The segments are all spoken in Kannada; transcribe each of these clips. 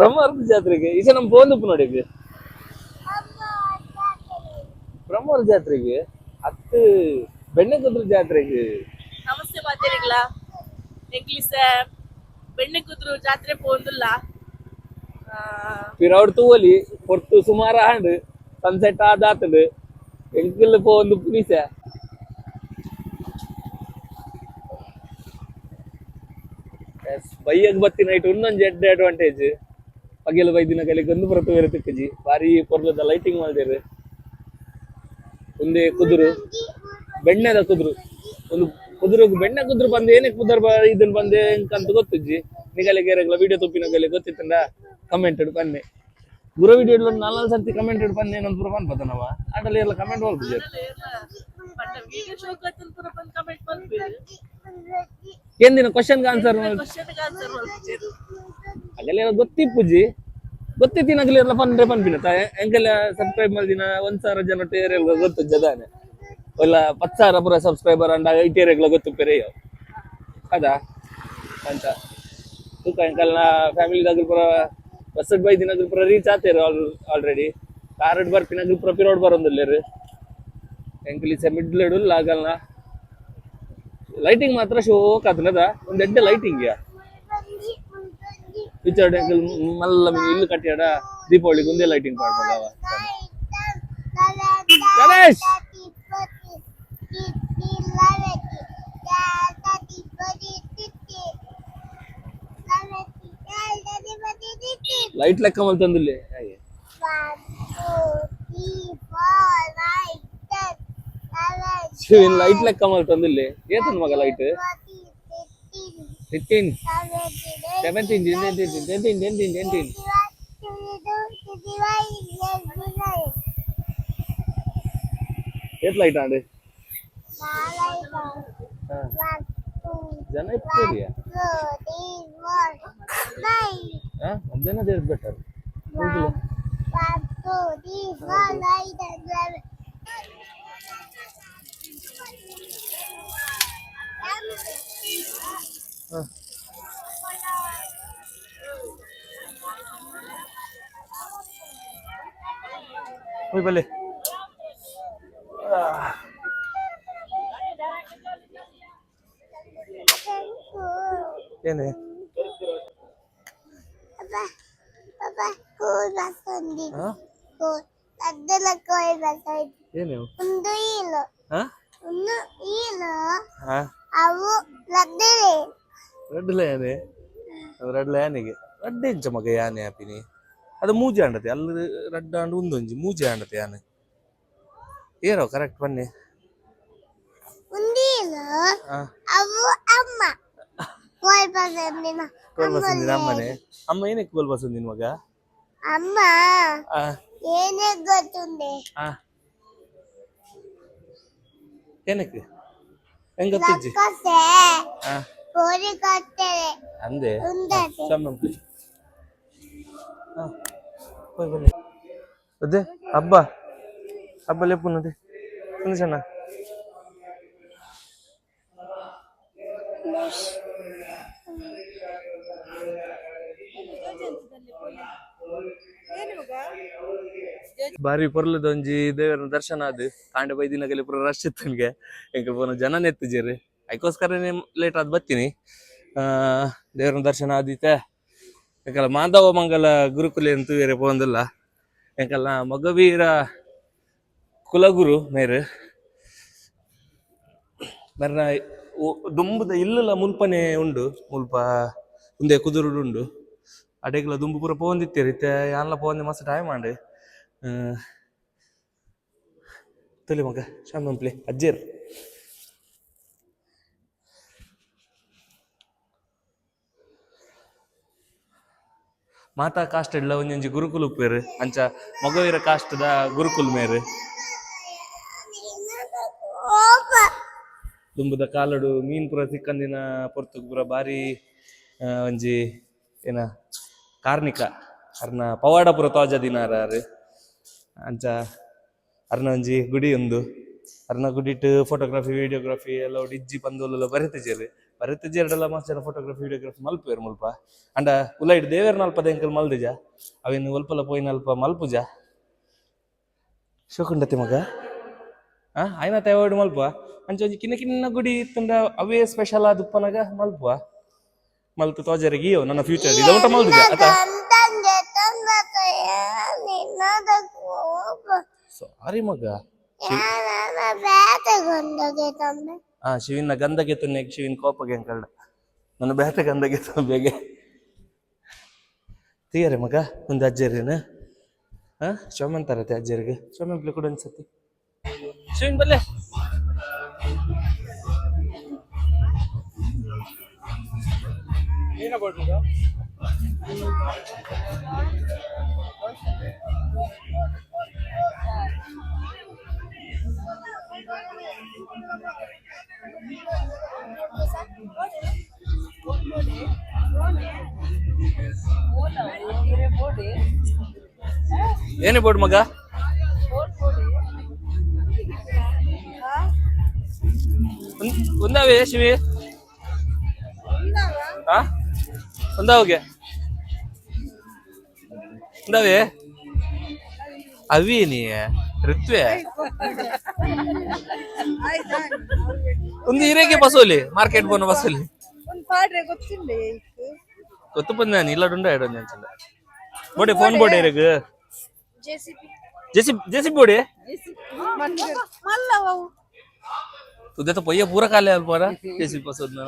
ಬ್ರಹ್ಮಾವರದ ಜಾತ್ರೆಗೆ ಈಚ ನಮ್ ಪೋಂದಪ್ಪು ನೋಡಿ ಬ್ರಹ್ಮಾವರ ಜಾತ್ರೆಗೆ ಹತ್ತು ಬೆಣ್ಣೆಕುದ್ರ ಜಾತ್ರೆಗೆ ನಮಸ್ತೆ ಮಾತೇರಿಗಳ ಎಂಗ್ಲಿಸ ಬೆಣ್ಣೆಕುದ್ರು ಜಾತ್ರೆ ಪೋಂದುಲ್ಲ ಪಿರೌಡ್ ತೂವಲಿ ಹೊರ್ತು ಸುಮಾರು ಹಾಂಡ್ ಸನ್ಸೆಟ್ ಆದಾತಡು ಎಂಕಲ್ ಪೋಂದು ಪುನಿಸ ಬೈಯಗ್ ಬತ್ತಿ ನೈಟ್ ಇನ್ನೊಂದು ಎಡ್ಡೆ ಅಡ್ವಾಂಟೇಜ್ ಪಗೆಲು ಬೈದಿನ ಕಲಿಗೆ ಒಂದು ಪ್ರತಿ ಬೇರೆ ತಿಕ್ಕಜಿ ಬಾರಿ ಪೊರ್ಲದ ಲೈಟಿಂಗ್ ಮಾಡಿದೇರು ಒಂದೇ ಕುದುರು ಬೆಣ್ಣೆದ ಕುದುರು ಒಂದು ಕುದುರು ಬೆಣ್ಣೆ ಕುದುರು ಬಂದು ಏನಕ್ಕೆ ಕುದುರು ಇದನ್ನ ಬಂದೆ ಅಂತ ಗೊತ್ತಿಜ್ಜಿ ನಿಗಲಿಗೆ ವಿಡಿಯೋ ತುಪ್ಪಿನ ಗಲಿ ಗೊತ್ತಿತ್ತಂಡ ಕಮೆಂಟೆಡ್ ಬನ್ನಿ ಗುರು ವಿಡಿಯೋ ನಾಲ್ಕು ಸರ್ತಿ ಕಮೆಂಟೆಡ್ ಬನ್ನಿ ಏನಂತ ಪೂರ ಬಂದ್ಪತ್ತ ನಾವ ಅಡ್ರಲ್ಲಿ ಎಲ್ಲ ಕಮೆಂಟ್ ಮಾಡ್ಬೋದು ಏನಿನ ಕ್ವಶನ್ಗೆ ಆನ್ಸರ್ ಅದೆಲ್ಲ ಗೊತ್ತಿಪ್ಪುಜಿ ಗೊತ್ತಿತ್ತಿನಾಗಲಿ ಎಲ್ಲ ಪನ್ಪಿನ ಎಂಗೆಲ್ಲ ಸಬ್ಸ್ಕ್ರೈಬ್ ಮಾಡಿದಿನ 1,000 ಜನ ಟೇರೆಲ್ಲ ಗೊತ್ತು ಜದಾನೆ ಒಲ್ಲ 10,000 ಪೂರ ಸಬ್ಸ್ಕ್ರೈಬರ್ ಅಂಡ ಐಟೇರೆಗ್ಲ ಗೊತ್ತು ಪೆರೆಯೋ ಅದಾ ಅಂತ ತೂಕ ಎಂಕಲ್ನ ಫ್ಯಾಮಿಲಿದಾಗ ಪೂರ ಬಸ್ಸಡ್ ಬೈ ದಿನ ಪೂರ ರೀಚ್ ಆತೇರು ಆಲ್ರೆಡಿ ಕಾರಡ್ ಬರ್ಪಿನಾಗ ಪೂರ ಪಿರೋಡ್ ಬರೋದಿಲ್ಲೇರು ಎಂಕಲಿ ಮಿಡ್ಲೆಡು ಆಗಲ್ಲ ಲೈಟಿಂಗ್ ಮಾತ್ರ ಶೋಕ್ ಅದನ್ನದ ಒಂದ್ ಎಡ್ಡೆ ಲೈಟಿಂಗ್ ಪಿಚರ್ಡ್ ಎಂಕಲ್ ಮಲ್ಲ ಇಲ್ಲು ಕಟ್ಟಿಯಾಡ ದೀಪಾವಳಿಗೆ ಒಂದೇ ಲೈಟಿಂಗ್ ಮಾಡ್ಬೋದವ ಗಣೇಶ್ ಲೈಟ್ ಲೆಕ್ಕ ಮಲ್ತಂದಿಲ್ಲ ಶಿವಿನ್ ಲೈಟ್ ಲೆಕ್ಕ ಮಲ್ತಂದಿಲ್ಲ ಏತನ್ ಮಗ ಲೈಟ್ 15 17 18 ಏತ್ ಲೈಟ್ ಆಂಡ್ ಜನ ಇಪ್ಪರಿಯಾ ಒಂದೇನ there better Uy, balik. Yan eh. Papa, kulasandi. Ha? Adala ko ibasay. Yan eh. Undo ilo. Ha? Undo ilo. Ha? Awu ladere. Red lane. Red lane ge. Red encha maga yane apini. ಅದು ಮೂಜೆ ಅಂಡತೆ ಅಲ್ಲಿ ರಡ್ಡ ಅಂಡು ಒಂದೊಂಜಿ ಮೂಜೆ ಅಂಡತೆ ಯಾನೆ ಏರೋ ಕರೆಕ್ಟ್ ಬನ್ನಿ ಉಂದಿಲ ಅವು ಅಮ್ಮ ಕೋಲ್ ಬಸಂದಿನ ಅಮ್ಮನೆ ಅಮ್ಮ ಏನಕ್ಕೆ ಕೋಲ್ ಬಸಂದಿನ ಮಗ ಅಮ್ಮ ಏನೇ ಗೊತ್ತುಂದೆ ಏನಕ್ಕೆ ಹೆಂಗ್ ಗೊತ್ತಿಜ್ಜಿ ಕೋರಿ ಕಟ್ಟೆ ಅಂದೆ ಸಮ್ಮಂಪ್ಲಿ ಅದೇ ಹಬ್ಬ ಹಬ್ಬ ಲೆಪ್ಪುನದೆ ಒಂದು ಸಣ್ಣ ಬಾರಿ ಪೊರ್ಲದ ಒಂಜಿ ದೇವರ ದರ್ಶನ ಆದ್ ತಾಂಡೆ ಬೈ ದಿನಗಲಿ ಪೂರ ರಶ್ ಇತ್ತು ನನಗೆ ಎಂಕ ಪೋನ ಜನ ನೆತ್ತಿಜೇರಿ ಅದಕ್ಕೋಸ್ಕರನೇ ಲೇಟ್ ಆದ್ ಬತ್ತೀನಿ ದೇವರ ದರ್ಶನ ಆದೀತೆ ಎಂಕಲ್ಲ ಮಾಧವ ಮಂಗಲ ಗುರುಕುಲೆ ಅಂತೂ ಬೇರೆ ಪೋಂದಿಲ್ಲ ಎಂಕಲ್ಲ ಮಗವೀರ ಕುಲಗುರು ಮೇರು ಮರ್ನ ದುಂಬುದ ಇಲ್ಲಲ್ಲ ಮುಲ್ಪನೆ ಉಂಡು ಮುಲ್ಪ ಮುಂದೆ ಕುದುರುಡು ಉಂಡು ಅಡೆಗ್ಲ ದುಂಬು ಪೂರ ಪೋಂದಿತ್ತೇರಿ ಯಾನ್ಲ ಪೋಂದಿ ಮಸ್ತ್ ಟೈಮ್ ಮಾಡಿ ತೊಲಿ ಮಗ ಶಾಂತಂಪ್ಲಿ ಅಜ್ಜೇರ್ ಮಾತಾ ಕಾಸ್ಟ್ ಎಲ್ಲ ಒಂಜೊಂಜಿ ಗುರುಕುಲ್ ಉಪ್ಪೇರು ಅಂಚ ಮಗವೀರ ಕಾಸ್ಟ್ದ ಗುರುಕುಲ್ ಮೇರು ದುಂಬುದ ಕಾಲಡು ಮೀನ್ ಪೂರ ಸಿಕ್ಕಂದಿನ ಪೊರ್ತುಗ್ ಪೂರ ಬಾರಿ ಒಂಜಿ ಏನ ಕಾರ್ಣಿಕ ಅರ್ನ ಪವಾಡ ಪೂರ ತೋಜ ದಿನಾರ ಅಂಚ ಅರ್ನ ಒಂಜಿ ಗುಡಿ ಉಂದು ಅರ್ನ ಗುಡಿಟ್ ಫೋಟೋಗ್ರಫಿ ವಿಡಿಯೋಗ್ರಫಿ ಎಲ್ಲ ಇಜ್ಜಿ ಪಂದೋಲೆಲ್ಲ ಬರೆತಿಜೇರಿ ಬರತ್ತೆ ಜೆರಡಲ್ಲ ಮಸ್ತ್ ಜನ ಫೋಟೋಗ್ರಫಿ ವಿಡಿಯೋಗ್ರಫಿ ಮಲ್ಪೇರು ಮುಲ್ಪ ಅಂಡ ಉಲೈಡ್ ದೇವೇರ್ ನಲ್ಪದ ಎಂಕಲ್ ಮಲ್ದಿಜ ಅವೇನು ಒಲ್ಪಲ ಪೋಯಿನಲ್ಪ ಮಲ್ಪುಜ ಶೋಕುಂಡತಿ ಮಗ ಆಯ್ನ ತಯಾರು ಮಲ್ಪ ಅಂಚೊಂಜಿ ಕಿನ್ನ ಕಿನ್ನ ಗುಡಿ ಇತ್ತಂಡ ಅವೇ ಸ್ಪೆಷಲ್ ಆದ ಉಪ್ಪನಾಗ ಮಲ್ಪ ಮಲ್ತು ತೋಜರಿಗೆ ಇಯೋ ನನ್ನ ಫ್ಯೂಚರ್ ಇದು ಊಟ ಮಲ್ದಿಜ ಆತ ತಂದೆ ತಂದತಯ್ಯ ನಿನ್ನದ ಕೋಪ ಸಾರಿ ಮಗ ಯಾರ ಬೇಟಗೊಂಡಗೆ ತಂದೆ ಶಿವಿನ ಗಂಧಗೆ ತುನ್ನೆ ಶಿವಿನ ಕೋಪಗೆ ಅಂಕಲ್ಡ ನನ್ನ ಬೇಟ ಗಂಧಗೆ ಬೇಗೆ ತೀಯರೆ ಮಗ ಒಂದು ಅಜ್ಜರಿನ ಶೋಮನ್ ತರತೆ ಅಜ್ಜರಿಗೆ ಶೋಮನ್ ಪ್ಲೇ ಕೂಡ ಅನ್ಸತಿ ಶಿವಿನ್ ಬಲ್ಲೆ ಏನೇ ಬೋರ್ಡ್ ಮಗ ಒಂದಾವೆ ಶಿವಿ ಒಂದಾವಗೆ ಒಂದಾವೆ ಅವಿ ನೀ ಋತ್ವೆ ಒಂದು ಹಿರೇಗೆ ಬಸೋಲಿ ಮಾರ್ಕೆಟ್ ಬೋನ ಬಸೋಲಿ ಗೊತ್ತು ಬಂದ ನಾನು ಇಲ್ಲ ಡುಂಡ ಇಡೋದು ನೆನ್ಸಲ್ಲ ಬೋಡೆ ಫೋನ್ ಬೋಡೆ ಇರಗ ಜೆಸಿ ಬೋಡೆ तुझे तो पहिया पूरा काले अल्पारा जैसी पसंद ना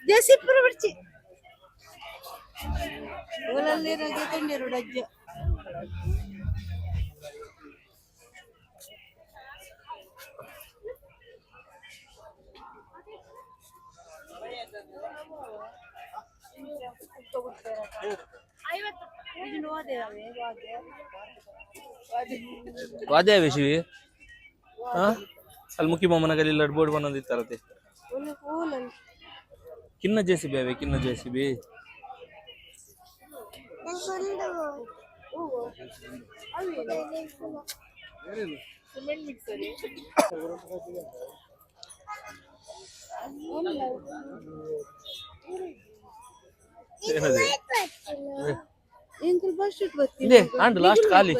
जैसी पूरा बच्ची बोला ले रहा तो नहीं रुड़ा वादे विषय हाँ ಅಲ್ಲಿ ಮುಖ್ಯ ಮೊಮ್ಮನಗಲ್ಲಿ ಲಡ್ ಬೋರ್ಡ್ ಬಂದಿತ್ತಾರತೆ ಕಿನ್ನ ಜೆಸಿಬಿ ಅವೆ ಕಿನ್ನ ಜೆಸಿಬಿ ಸಿಮೆಂಟ್ ಮಿಕ್ಸರ್ ಏನದೆ ಎಂಕಲ್ ಬಸ್ ಶೂಟ್ ಬರ್ತೀನಿ ಇದೆ ಆಂಡ್ ಲಾಸ್ಟ್ ಖಾಲಿ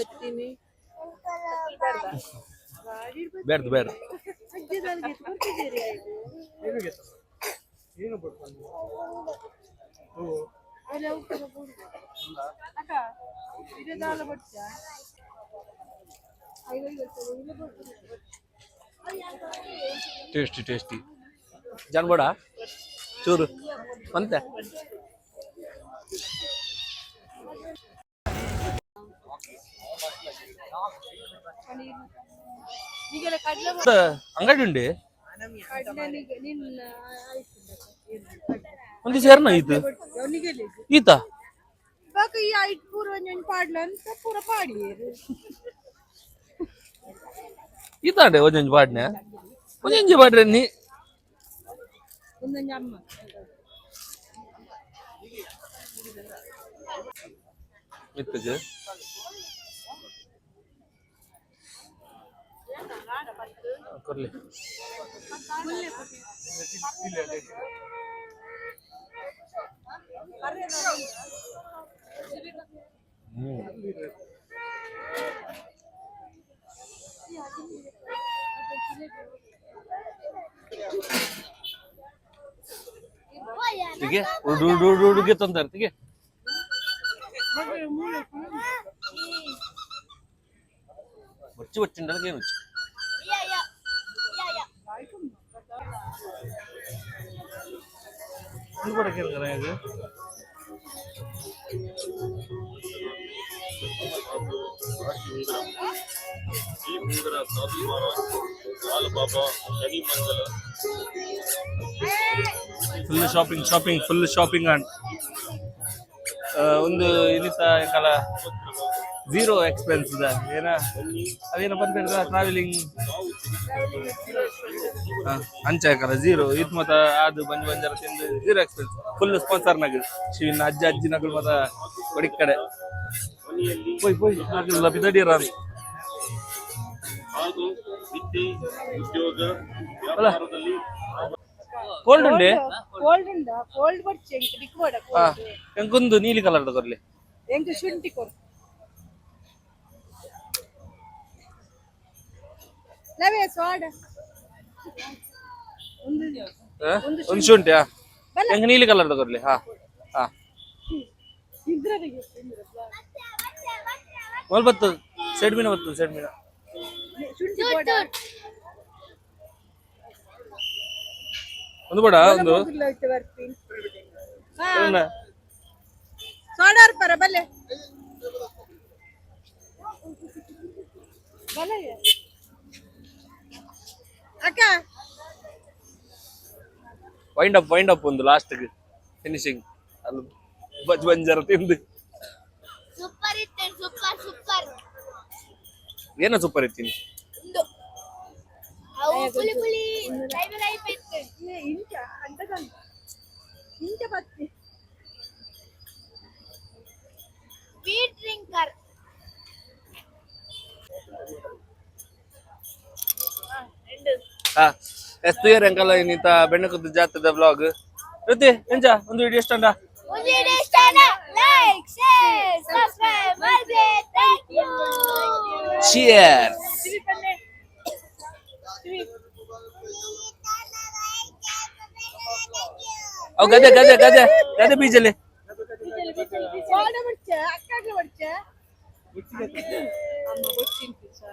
ಬೇಡ ಬೇಡ ಟೇಸ್ಟಿ ಟೇಸ್ಟಿ ಜಾನ್ಬೋಡ ಚೂರು ಅಂತೆ ಅಂಗಡಿ ಉಂಡೆ ಒಂದು ಸೇರ್ನ ಈತ ಈತ ಈತ ಅಂಡೆ ಒಂದೊಂದು ಪಾಡ್ನೆ ಒಂದೊಂದು ಪಾಡ್ರೆ ನೀ ಮಿತ್ತಗೆ ಕೊರ್ಲಿ ಹುಡುಗಿ ತಂದಾರ ತಿಗೆ వచ్చి వచ్చిండలకి నేను వచ్చి இது கூட கேக்குறேன் இது ಫುಲ್ ಶಾಪಿಂಗ್ ಅಂಡ್ ಒಂದು ಇನ್ನಿತ ಕಾಲ ಝೀರೋ ಎಕ್ಸ್ಪೆನ್ಸ್ ಇದೆ ಏನ ಅದೇನಪ್ಪ ಅಂತ ಹೇಳಿದ್ರೆ ಟ್ರಾವೆಲಿಂಗ್ ಅಂಚಾಕಲ್ಲ ಝೀರೋ ಇದು ಮತ್ತ ಅದು ಬಂಜಾರ ತಿಂದು ಝೀರೋ ಎಕ್ಸ್ಪೆನ್ಸ್ ಫುಲ್ ಸ್ಪಾನ್ಸರ್ನಾಗ ಶಿವಿನ ಅಜ್ಜಿನಗಳು ಮತ್ತ ಕೊಡಿ ಕಡೆ ಪೋಯ್ ನಾಗಲ್ಲ ಬಿದಡಿರ ಹಾಗೂ ವಿದ್ಯೆ ಉದ್ಯೋಗ ವ್ಯಾಪಾರದಲ್ಲಿ ಕೋಲ್ಡ್ ಉಂಡೆ ಕೋಲ್ಡ್ ಉಂಡ ಕೋಲ್ಡ್ ಬರ್ಚೆ ಎಂಕ್ ಡಿಕ್ಬೋಡ ಹಾ ಎಂಕೊಂದು ನೀಲಿ ಕಲರ್ ಕೊರ್ಲಿ ಎಂಕ್ ಶುಂಠಿ ಕೊಡು ಲವೇ ಸೋಡ ಒಂದು ಶುಂಠಿ ಎಂಕ್ ನೀಲಿ ಕಲರ್ ಕೊರ್ಲಿ ಹಾ ಹಾ ಇದ್ರರಿಗೆ ಮೊಲ್ ಬತ್ತು ಸೈಡ್ ಮೀನ ಬತ್ತು ಸೈಡ್ ಮೀನ ಶುಂಠಿ ಕೊಡ ಒಂದು ಬೇಡ ಒಂದು ಬರ್ತೀನಿ ಏನ? ಸೋಡಾ ಪರ ಬಲ್ಲೆ ಬಲ್ಲೆ ಅಕ್ಕ ವೈಂಡ್ ಅಪ್ ಒಂದು ಲಾಸ್ಟ್ ಫಿನಿಶಿಂಗ್ ಅಲ್ಲಿ ಬಂಜರ ತಿಂದು ಸೂಪರ್ ಇತ್ತೆ ಸೂಪರ್ ಏನ ಸೂಪರ್ ಇತ್ತೀನಿ ಅವು ಪುಳಿ ಲೈವ್ ಇತ್ತೆ ಇಂಚ ಅಂತದ ಇಂಚ ಬತ್ತಿ ಸ್ವೀಟ್ ಡ್ರಿಂಕರ್ ಹಾ ಎಷ್ಟು ಇಯರ್ ಅಂಕಲ್ ಇನ್ನಿತ ಬೆಣ್ಣಕುದ್ದು ಜಾತ್ರದ ಬ್ಲಾಗ್ ಜೊತೆ ಎಂಜ ಒಂದು ವಿಡಿಯೋ ಎಷ್ಟಂಡ ಒಂದು ವಿಡಿಯೋ ಇಷ್ಟ ಲೈಕ್ ಶೇರ್ ಸಬ್ಸ್ಕ್ರೈಬ್ ಮಾಡಿ ಥ್ಯಾಂಕ್ ಯು ಚಿಯರ್ ಅವ್ ಗದೆ ಬೀಜಲ್ಲಿ ಸೋಡಾ ಬರ್ಚೆ ಅಕ್ಕಗೆ ಬರ್ಚೆ ಅಮ್ಮ ಬರ್ತೀನಿ